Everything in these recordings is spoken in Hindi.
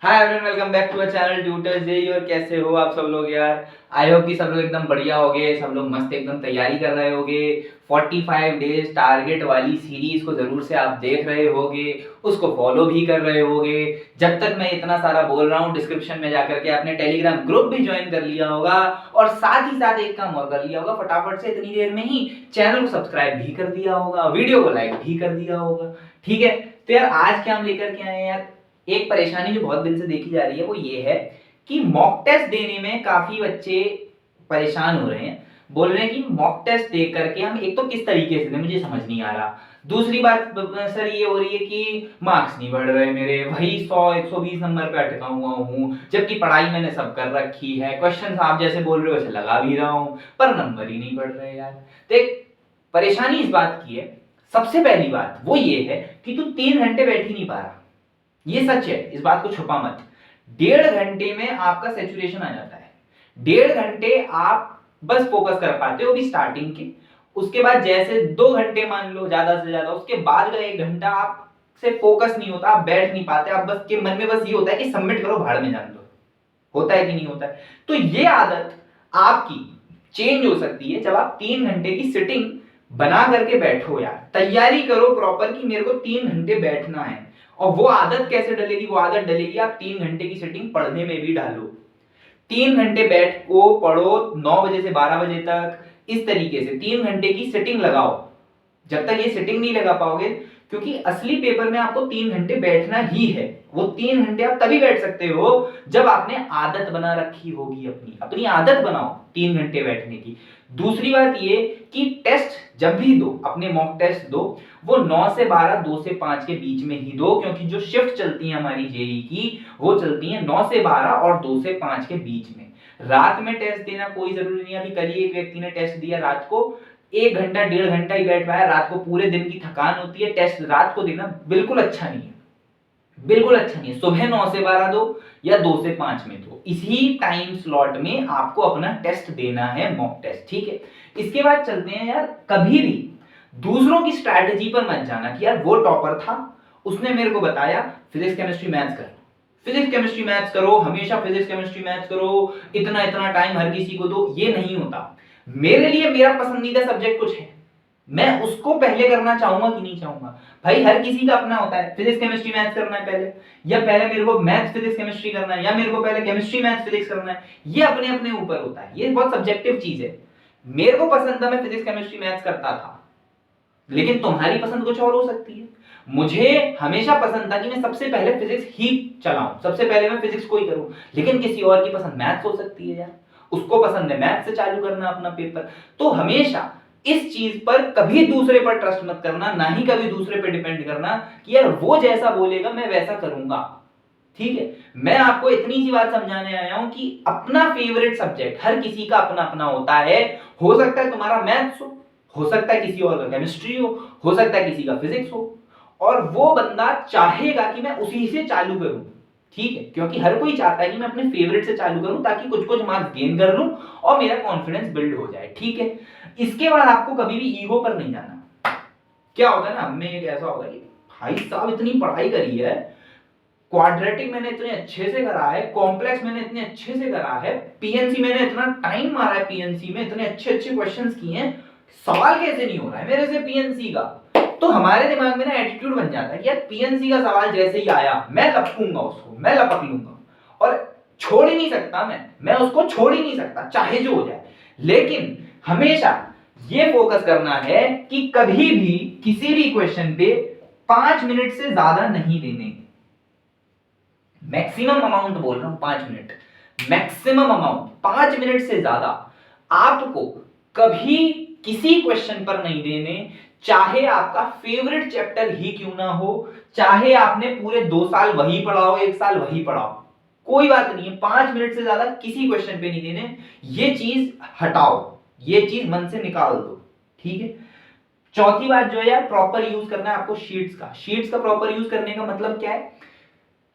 Hi everyone, welcome back to our channel tutors JE. और कैसे हो आप सब लोग यार। आई होप कि सब लोग एकदम बढ़िया होगे, सब लोग मस्त एकदम तैयारी कर रहे होगे। 45 डेज टारगेट वाली सीरीज को जरूर से आप देख रहे होगे, उसको फॉलो भी कर रहे होगे। जब तक मैं इतना सारा बोल रहा हूँ, डिस्क्रिप्शन में जाकर के आपने टेलीग्राम ग्रुप भी ज्वाइन कर लिया होगा और साथ ही साथ एक काम और कर लिया होगा, फटाफट से इतनी देर में ही चैनल को सब्सक्राइब भी कर दिया होगा, वीडियो को लाइक भी कर दिया होगा। ठीक है, तो यार आज क्या हम लेकर के आए हैं यार, एक परेशानी जो बहुत दिन से देखी जा रही है वो ये है कि मॉक टेस्ट देने में काफी बच्चे परेशान हो रहे हैं। बोल रहे हैं कि मॉक टेस्ट दे करके हम एक तो किस तरीके से दें, मुझे समझ नहीं आ रहा। दूसरी बात सर ये हो रही है कि मार्क्स नहीं बढ़ रहे मेरे, वही 100 120 नंबर पे अटका हुआ हूँ, जबकि पढ़ाई मैंने सब कर रखी है, क्वेश्चन आप जैसे बोल रहे हो वैसे लगा भी रहा हूँ, पर नंबर ही नहीं बढ़ रहे यार। देख, परेशानी इस बात की है, सबसे पहली बात वो ये है कि तू 3 घंटे बैठ ही नहीं पा रहा। ये सच है, इस बात को छुपा मत। 1.5 घंटे में आपका सेचुरेशन आ जाता है। 1.5 घंटे आप बस फोकस कर पाते हो भी स्टार्टिंग के। उसके बाद जैसे 2 घंटे मान लो ज्यादा से ज्यादा, उसके बाद का 1 घंटा आप से फोकस नहीं होता, आप बैठ नहीं पाते, आप बस के मन में बस ये होता है कि सबमिट करो, भाड़ में जान दो। होता है कि नहीं होता है? तो ये आदत आपकी चेंज हो सकती है जब आप 3 घंटे की सिटिंग बना करके बैठो यार, तैयारी करो प्रॉपर कि मेरे को 3 घंटे बैठना है। और वो आदत कैसे डलेगी? वो आदत डलेगी आप 3 घंटे की सिटिंग पढ़ने में भी डालो। 3 घंटे बैठ को पढ़ो, 9 बजे से 12 बजे तक, इस तरीके से 3 घंटे की सिटिंग लगाओ। जब तक ये सिटिंग नहीं लगा पाओगे, क्योंकि असली पेपर में आपको 3 घंटे बैठना ही है। वो 3 घंटे आप तभी बैठ सकते हो जब आपने आदत बना रखी होगी, अपनी अपनी आदत बनाओ 3 घंटे बैठने की। दूसरी बात ये कि टेस्ट जब भी दो, अपने मॉक टेस्ट दो, वो 9 से 12, 2 से 5 के बीच में ही दो, क्योंकि जो शिफ्ट चलती है हमारी जेई की वो चलती है 9 से 12 और 2 से 5 के बीच में। रात में टेस्ट देना कोई जरूरी नहीं है। अभी कल ही एक व्यक्ति ने टेस्ट दिया रात को, 1 घंटा 1.5 घंटा ही बैठ पाया। रात को पूरे दिन की थकान होती है, टेस्ट रात को देना बिल्कुल अच्छा नहीं है, बिल्कुल अच्छा नहीं है। सुबह 9 से 12 दो या 2 से 5 में दो, इसी टाइम स्लॉट में आपको अपना टेस्ट देना है, मॉक टेस्ट। ठीक है, इसके बाद चलते हैं यार, कभी भी दूसरों की स्ट्रैटेजी पर मत जाना कि यार वो टॉपर था, उसने मेरे को बताया फिजिक्स केमिस्ट्री मैथ्स कर, फिजिक्स केमिस्ट्री मैथ्स करो, हमेशा फिजिक्स केमिस्ट्री मैथ्स करो, इतना इतना टाइम हर किसी को दो। ये नहीं होता। मेरे लिए मेरा पसंदीदा सब्जेक्ट कुछ है, मैं उसको पहले करना चाहूंगा कि नहीं चाहूंगा। भाई हर किसी का अपना होता है, फिजिक्स केमिस्ट्री मैथ्स करना है पहले, या पहले मेरे को मैथ्स फिजिक्स केमिस्ट्री करना है, या मेरे को पहले केमिस्ट्री मैथ्स फिजिक्स करना है। ये अपने अपने ऊपर होता है, ये बहुत सब्जेक्टिव चीज है। मेरे को पसंद था, मैं फिजिक्स केमिस्ट्री मैथ्स करता था, लेकिन तुम्हारी पसंद कुछ और हो सकती है। मुझे हमेशा पसंद था कि मैं सबसे पहले फिजिक्स ही चलाऊं, सबसे पहले मैं फिजिक्स को ही करूं, लेकिन किसी और की पसंद मैथ्स हो सकती है यार, उसको पसंद है मैथ्स से चालू करना अपना पेपर। तो हमेशा इस चीज पर कभी दूसरे पर ट्रस्ट मत करना, ना ही कभी दूसरे पर डिपेंड करना कि यार वो जैसा बोलेगा मैं वैसा करूंगा। ठीक है, मैं आपको इतनी सी बात समझाने आया हूं कि अपना फेवरेट सब्जेक्ट हर किसी का अपना अपना होता है। हो सकता है तुम्हारा मैथ्स हो सकता है किसी और का केमिस्ट्री हो सकता है किसी का फिजिक्स हो, और वो बंदा चाहेगा कि मैं उसी से चालू करूं। ठीक है, क्योंकि हर कोई चाहता है कि मैं अपने फेवरेट से चालू करूं ताकि कुछ कुछ मार्क्स गेन कर लूं और मेरा कॉन्फिडेंस बिल्ड हो जाए। ठीक है, इसके बाद आपको कभी भी ईगो पर नहीं जाना। क्या होता है ना, हमें एक ऐसा होगा कि भाई साहब इतनी पढ़ाई करी है, क्वाड्रेटिक मैंने इतने अच्छे से करा है, कॉम्प्लेक्स मैंने इतने अच्छे से करा है, पीएनसी मैंने इतना टाइम मारा है, पीएनसी में इतने अच्छे अच्छे क्वेश्चंस किए हैं, सवाल कैसे नहीं हो रहा है मेरे से पीएनसी का। तो हमारे दिमाग में ना एटीट्यूड बन जाता है कि यार पीएनसी का सवाल जैसे ही आया मैं लपकूंगा उसको, मैं लपक लूंगा और छोड़ ही नहीं सकता, मैं उसको छोड़ ही नहीं सकता चाहे जो हो जाए। लेकिन हमेशा ये फोकस करना है कि कभी भी किसी भी क्वेश्चन पे 5 मिनट से ज्यादा नहीं देने। मैक्सिमम अमाउंट बोल रहा हूं 5 मिनट, मैक्सिमम अमाउंट 5 मिनट से ज्यादा आपको कभी किसी क्वेश्चन पर नहीं देने। चाहे आपका फेवरेट चैप्टर ही क्यों ना हो, चाहे आपने पूरे 2 साल वही पढ़ा हो, 1 साल वही पढ़ा हो, कोई बात नहीं है, 5 मिनट से ज्यादा किसी क्वेश्चन पे नहीं देने। ये चीज हटाओ, ये चीज मन से निकाल दो। ठीक है, चौथी बात जो है यार, प्रॉपर यूज करना है आपको शीट्स का। शीट्स का प्रॉपर यूज करने का मतलब क्या है,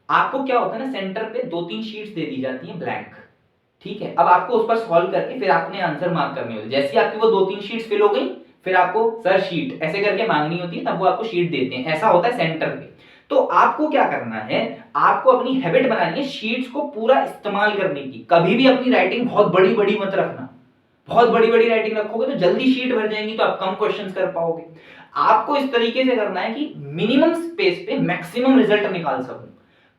आपको क्या होता है ना, सेंटर पे 2-3 शीट्स दे दी जाती हैं ब्लैंक। ठीक है, अब आपको उस पर सॉल्व करके फिर आपने आंसर मार्क करने होते हैं। जैसे ही आपकी वो 2-3 शीट्स फिल हो गई, फिर आपको सर शीट ऐसे करके मांगनी होती है, तब वो आपको शीट देते हैं। ऐसा होता है सेंटर पे। तो आपको क्या करना है, आपको अपनी हैबिट बनानी है शीट्स को पूरा इस्तेमाल करने की। कभी भी अपनी राइटिंग बहुत बड़ी बड़ी मत रखना, बहुत बड़ी बड़ी राइटिंग रखोगे तो जल्दी शीट भर जाएंगी, तो आप कम क्वेश्चंस कर पाओगे। आपको इस तरीके से करना है कि मिनिमम स्पेस पे मैक्सिमम रिजल्ट निकाल सकूं,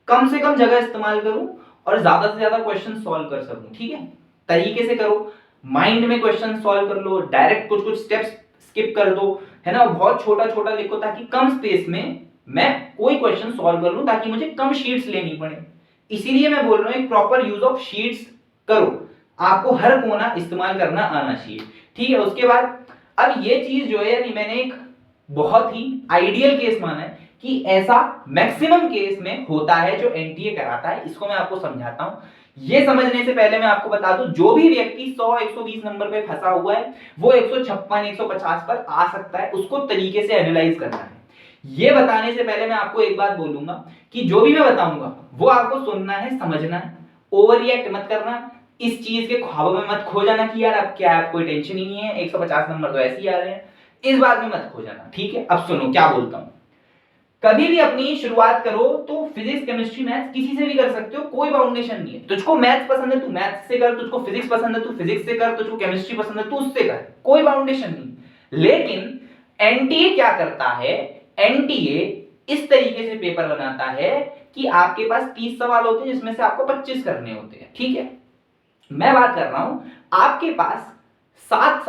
कम से कम जगह इस्तेमाल करूं और ज्यादा से ज्यादा क्वेश्चन सॉल्व कर सकूं। ठीक है, तरीके से करो, माइंड में क्वेश्चन सॉल्व कर लो, डायरेक्ट कुछ कुछ स्टेप्स स्किप कर दो, है ना, बहुत छोटा छोटा लिखो ताकि कम स्पेस में मैं कोई क्वेश्चन सॉल्व कर लूं, ताकि मुझे कम शीट्स लेनी पड़े। इसीलिए मैं बोल रहा हूं एक प्रॉपर यूज ऑफ शीट्स करो, आपको हर कोना इस्तेमाल करना आना चाहिए। ठीक है, उसके बाद अब ये चीज जो है, यानी मैंने एक बहुत ही आइडियल केस माना है कि ऐसा मैक्सिमम केस में होता है जो एनटीए कराता है। इसको मैं आपको समझाता हूं। ये समझने से पहले मैं आपको बता दूं, जो भी व्यक्ति 100 120 नंबर पे फंसा हुआ है वो 156 150 पर आ सकता है, उसको तरीके से एनालाइज करना है। ये बताने से पहले मैं आपको एक बात बोलूंगा कि जो भी मैं बताऊंगा वो आपको सुनना है, समझना है, ओवर रिएक्ट मत करना, इस चीज के ख्वाबों में मत खो जाना कि यार अब क्या है, कोई टेंशन ही नहीं है, 150 नंबर तो ऐसे ही आ रहे हैं, इस बात में मत खो जाना। ठीक है, अब सुनो क्या बोलता हूं। कभी भी अपनी शुरुआत करो तो फिजिक्स केमिस्ट्री मैथ्स किसी से भी कर सकते हो, कोई बाउंडेशन नहीं है। तुझको मैथ्स पसंद है तू मैथ्स से कर, तुझको फिजिक्स पसंद है तू फिजिक्स से कर, तुझको केमिस्ट्री पसंद है तू उससे कर, कोई बाउंडेशन नहीं। लेकिन एनटीए क्या करता है, एनटीए इस तरीके से पेपर बनाता है कि आपके पास 30 सवाल होते हैं जिसमें से आपको 25 करने होते हैं। ठीक है, मैं बात कर रहा हूं आपके पास 7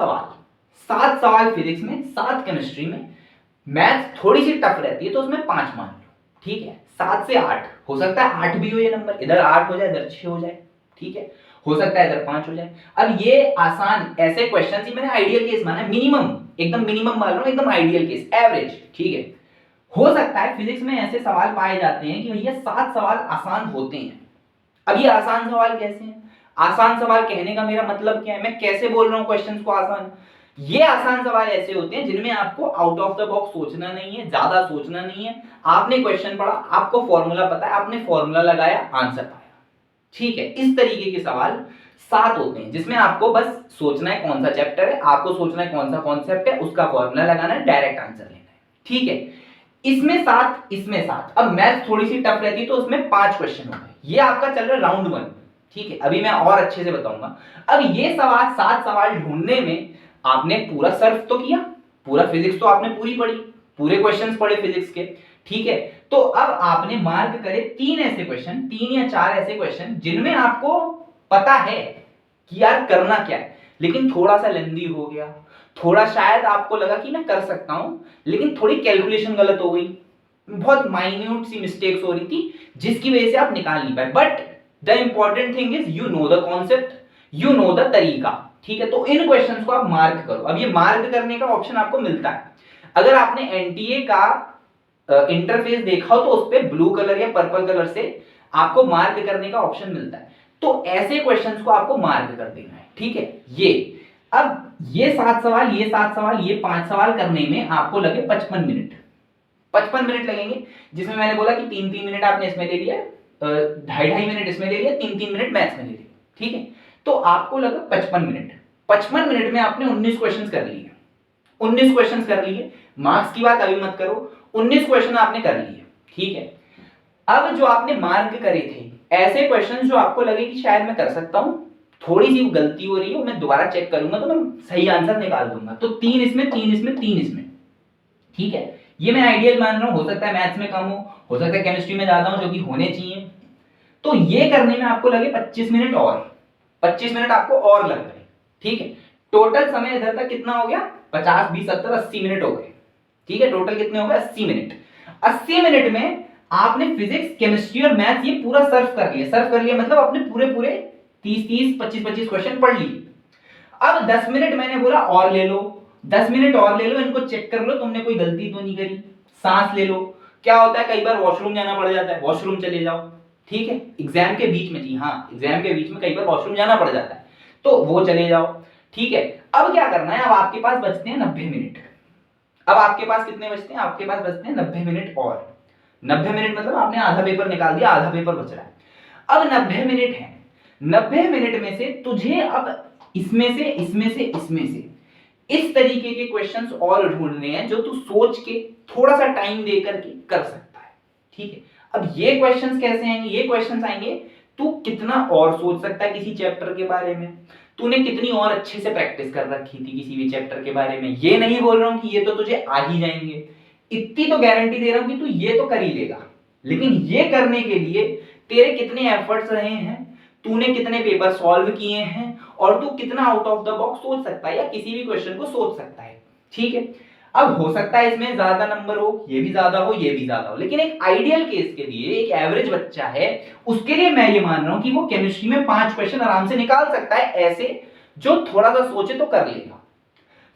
सवाल फिजिक्स में, 7 केमिस्ट्री में, मैथ्स थोड़ी सी टफ रहती है तो उसमें 5 मान लो। ठीक है, 7 से 8 हो सकता है, 8 भी हो ये नंबर, इधर 8 हो जाए इधर 6 हो जाए। ठीक है, हो सकता है इधर 5 हो जाए। अब ये आसान ऐसे क्वेश्चन ही मैंने आइडियल केस माना है, मिनिमम, एकदम मिनिमम मान रहा हूं, एकदम आइडियल केस, एवरेज। ठीक है, हो सकता है फिजिक्स में ऐसे सवाल पाए जाते हैं कि भैया 7 सवाल आसान होते हैं। अब ये आसान सवाल कैसे हैं, आसान सवाल कहने का मेरा मतलब क्या है, मैं कैसे बोल रहा हूं क्वेश्चंस को आसान। ये आसान सवाल ऐसे होते हैं जिनमें आपको आउट ऑफ द बॉक्स सोचना नहीं है, ज्यादा सोचना नहीं है, आपने क्वेश्चन पढ़ा, आपको फॉर्मूला पता है, आपने फॉर्मूला लगाया, आंसर पाया। ठीक है, इस तरीके के सवाल 7 होते हैं जिसमें आपको बस सोचना है कौन सा चैप्टर है, आपको सोचना है कौन सा कॉन्सेप्ट है, उसका फॉर्मूला लगाना है, डायरेक्ट आंसर लेना है। ठीक है, इसमें 7, इसमें 7। अब मैथ थोड़ी सी टफ रहती तो उसमें 5 क्वेश्चन हो गए। ये आपका चल रहा है राउंड 1। ठीक है, अभी मैं और अच्छे से बताऊंगा। अब ये सवाल 7 सवाल ढूंढने में आपने पूरा सर्फ तो किया, पूरा फिजिक्स तो आपने पूरी पढ़ी, पूरे क्वेश्चंस पढ़े फिजिक्स के। ठीक है, तो अब आपने मार्क करे 3 ऐसे क्वेश्चन, 3 या 4 ऐसे क्वेश्चन जिनमें आपको पता है कि यार करना क्या है, लेकिन थोड़ा सा लेंदी हो गया, थोड़ा शायद आपको लगा कि मैं कर सकता हूं, लेकिन थोड़ी कैलकुलेशन गलत हो गई, बहुत माइन्यूट सी मिस्टेक्स हो रही थी जिसकी वजह से आप निकाल नहीं पाए। But the important thing is you know the concept, you know the तरीका। ठीक है, तो इन क्वेश्चंस को आप मार्क करो। अब ये मार्क करने का ऑप्शन आपको मिलता है, अगर आपने एनटीए का इंटरफेस देखा हो तो उस पर ब्लू कलर या पर्पल कलर से आपको मार्क करने का ऑप्शन मिलता है, तो ऐसे क्वेश्चंस को आपको मार्क कर देना है। ठीक है, ये अब ये 7 सवाल, ये 7 सवाल, ये 5 सवाल करने में आपको लगे 55 मिनट, 55 मिनट लगेंगे, जिसमें मैंने बोला कि 3-3 मिनट आपने इसमें ले लिया, 2.5 मिनट इसमें ले लिया, 3-3 मिनट मैथ्स में ले लिया। ठीक है, तो आपको लगा 55 मिनट। 55 मिनट में आपने 19 क्वेश्चन कर लिए, 19 क्वेश्चन कर लिए, मार्क्स की बात अभी मत करो, 19 क्वेश्चन आपने कर लिए। ठीक है, अब जो आपने मार्क करे थे ऐसे क्वेश्चन जो आपको लगे कि शायद मैं कर सकता हूं, थोड़ी सी गलती हो रही है, मैं दोबारा चेक करूंगा तो मैं सही आंसर निकाल दूंगा, तो 3 इसमें, 3 इसमें, 3 इसमें। ठीक है, ये मैं आइडियल मान रहा हूं, हो सकता है मैथ्स में कम हो सकता है केमिस्ट्री में ज्यादा हो, जो कि होने चाहिए। तो ये करने में आपको लगे 25 मिनट और, 25 मिनट आपको और लग गए। ठीक है, टोटल समय इधर तक कितना हो गया, 50 20 70 80 मिनट हो गए। ठीक है, टोटल कितने हो गए, 80 मिनट। 80 मिनट में आपने फिजिक्स केमिस्ट्री और मैथ ये पूरा सर्व कर लिया। सर्व कर लिया मतलब आपने पूरे पूरे 30 25 25 क्वेश्चन पढ़ लिए। अब 10 मिनट मैंने बोला और ले लो, 10 मिनट और ले लो, इनको चेक कर लो तुमने कोई गलती तो नहीं करी। सांस ले लो, क्या होता है कई बार वॉशरूम जाना पड़ जाता है, वॉशरूम चले जाओ। ठीक है, एग्जाम के बीच में, जी हाँ, एग्जाम के बीच में कई बार वॉशरूम जाना पड़ जाता है, तो वो चले जाओ। ठीक है, अब क्या करना है, अब आपके पास बचते हैं 90 मिनट। अब आपके पास कितने बचते हैं, आपके पास बचते हैं 90 मिनट और। 90 मिनट मतलब आपने आधा पेपर निकाल दिया, आधा पेपर बच रहा है। अब 90 मिनट है, 90 मिनट में से तुझे अब इसमें से, इसमें से, इसमें से इस तरीके के क्वेश्चंस और ढूंढने हैं जो तू सोच के थोड़ा सा टाइम दे करके कर सकता है। ठीक है, अब ये क्वेश्चंस कैसे आएंगे, ये क्वेश्चंस आएंगे तू कितना और सोच सकता है किसी चैप्टर के बारे में, तूने कितनी और अच्छे से प्रैक्टिस कर रखी थी किसी भी चैप्टर के बारे में। ये नहीं बोल रहा हूं कि ये तो तुझे आ ही जाएंगे, इतनी तो गारंटी दे रहा हूं कि तू ये तो कर ही लेगा, लेकिन ये करने के लिए तेरे कितने एफर्ट्स रहे हैं, तूने कितने पेपर सॉल्व किए हैं, और तू कितना आउट ऑफ द बॉक्स सोच सकता है या किसी भी क्वेश्चन को सोच सकता है। ठीक है, अब हो सकता है इसमें ज्यादा नंबर हो, ये भी ज्यादा हो, ये भी ज्यादा हो, लेकिन एक आइडियल केस के लिए, एक एवरेज बच्चा है उसके लिए मैं ये मान रहा हूं कि वो केमिस्ट्री में 5 क्वेश्चन आराम से निकाल सकता है, ऐसे जो थोड़ा सा सोचे तो कर लेगा।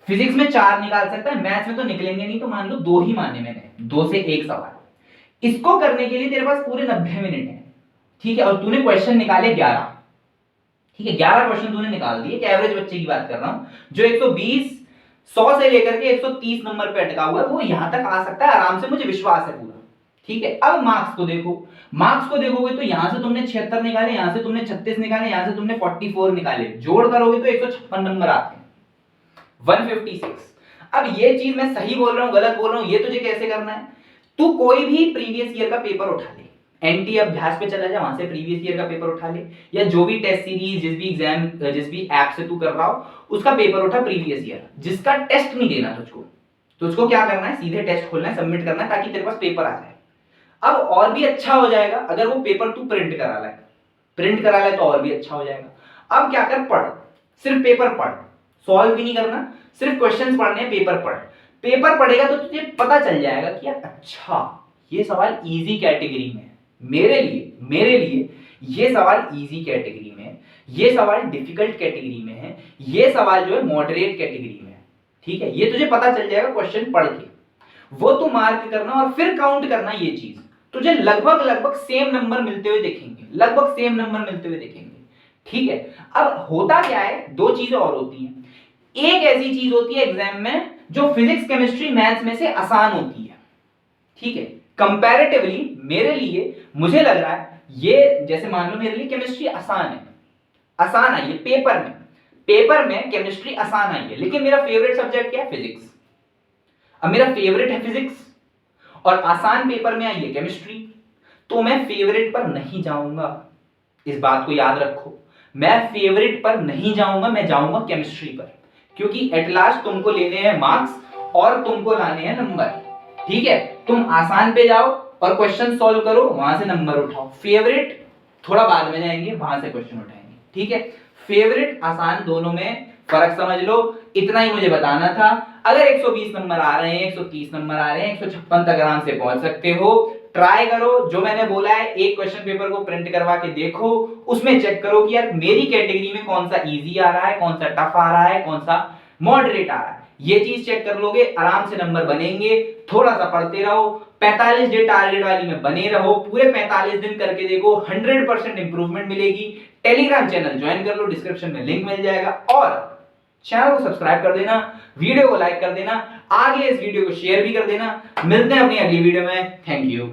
फिजिक्स में 4 निकाल सकता है, मैथ्स में तो निकलेंगे नहीं, तो मान लो 2 ही माने मैंने, 2 से 1 सवाल। इसको करने के लिए तेरे पास पूरे 90 मिनट है, ठीक है, और तूने क्वेश्चन निकाले 11, ठीक है, 11 क्वेश्चन तूने निकाल दिए। एक एवरेज बच्चे की बात कर रहा हूं जो 120 100 से लेकर के 130 नंबर पे अटका हुआ है, वो यहां तक आ सकता है आराम से, मुझे विश्वास है पूरा। ठीक है, अब मार्क्स को देखो, मार्क्स को देखोगे तो यहां से तुमने 76 निकाले, यहां से तुमने 36 निकाले, यहां से तुमने 44 निकाले, जोड़ करोगे तो 156 नंबर आते हैं, 156। अब ये चीज मैं सही बोल रहा हूं गलत बोल रहा हूं ये तुझे कैसे करना है, तू कोई भी प्रीवियस ईयर का पेपर उठा ले, एनटी अभ्यास पे चला जा, वहां से प्रीवियस ईयर का पेपर उठा ले, या जो भी टेस्ट सीरीज जिस भी एग्जाम जिस भी ऐप से तू कर रहा हो उसका पेपर उठा प्रीवियस ईयर, जिसका टेस्ट नहीं देना तुझको क्या करना है, सीधे टेस्ट खोलना है, सबमिट करना है, ताकि तेरे पास पेपर आ जाए। अब और भी अच्छा हो जाएगा अगर वो पेपर तू प्रिंट करा ले तो और भी अच्छा हो जाएगा। अब क्या कर, पढ़, सिर्फ पेपर पढ़, सॉल्व भी नहीं करना, सिर्फ क्वेश्चंस पढ़ने हैं, पेपर पढ़। पेपर पढ़ेगा तो तुझे पता चल जाएगा कि यार अच्छा ये सवाल इजी कैटेगरी में, मेरे लिए ये सवाल इजी कैटेगरी में, ये सवाल डिफिकल्ट कैटेगरी में है, ये सवाल जो है मॉडरेट कैटेगरी में है। ठीक है, ये तुझे पता चल जाएगा क्वेश्चन पढ़ के, वो तू मार्क करना और फिर काउंट करना, ये चीज तुझे लगभग सेम नंबर मिलते हुए देखेंगे, ठीक है। अब होता क्या है, 2 चीजें और होती हैं, एक ऐसी चीज होती है एग्जाम में जो फिजिक्स केमिस्ट्री मैथ्स में से आसान होती है, ठीक है, कंपैरेटिवली मेरे लिए मुझे लग रहा है ये, जैसे मान लो मेरे लिए केमिस्ट्री आसान आई है पेपर में केमिस्ट्री आसान आई है, लेकिन मेरा फेवरेट सब्जेक्ट क्या है, फिजिक्स। अब मेरा फेवरेट है फिजिक्स और आसान पेपर में आई है केमिस्ट्री, तो मैं फेवरेट पर नहीं जाऊंगा, इस बात को याद रखो, मैं फेवरेट पर नहीं जाऊंगा, मैं जाऊंगा केमिस्ट्री पर, क्योंकि एट लास्ट तुमको लेने हैं मार्क्स और तुमको लाने हैं नंबर। ठीक है, तुम आसान पे जाओ और क्वेश्चन सॉल्व करो, वहां से नंबर उठाओ, फेवरेट थोड़ा बाद में जाएंगे, वहां से क्वेश्चन उठाएंगे। ठीक है, फेवरेट आसान दोनों में फर्क समझ लो, इतना ही मुझे बताना था। अगर 120 नंबर आ रहे हैं, 130 नंबर आ रहे हैं, 156 तक आराम से पहुंच सकते हो, ट्राई करो जो मैंने बोला है, एक क्वेश्चन पेपर को प्रिंट करवा के देखो, उसमें चेक करो कि यार मेरी कैटेगरी में कौन सा इजी आ रहा है, कौन सा टफ आ रहा है, कौन सा मॉडरेट आ रहा है, ये चीज चेक कर लोगे, आराम से नंबर बनेंगे। थोड़ा सा पढ़ते रहो, 45 डे टारगेट वाली में बने रहो, पूरे 45 दिन करके देखो, 100% इंप्रूवमेंट मिलेगी। टेलीग्राम चैनल ज्वाइन कर लो, डिस्क्रिप्शन में लिंक मिल जाएगा, और चैनल को सब्सक्राइब कर देना, वीडियो को लाइक कर देना, आगे इस वीडियो को शेयर भी कर देना। मिलते हैं अपनी अगली वीडियो में, थैंक यू।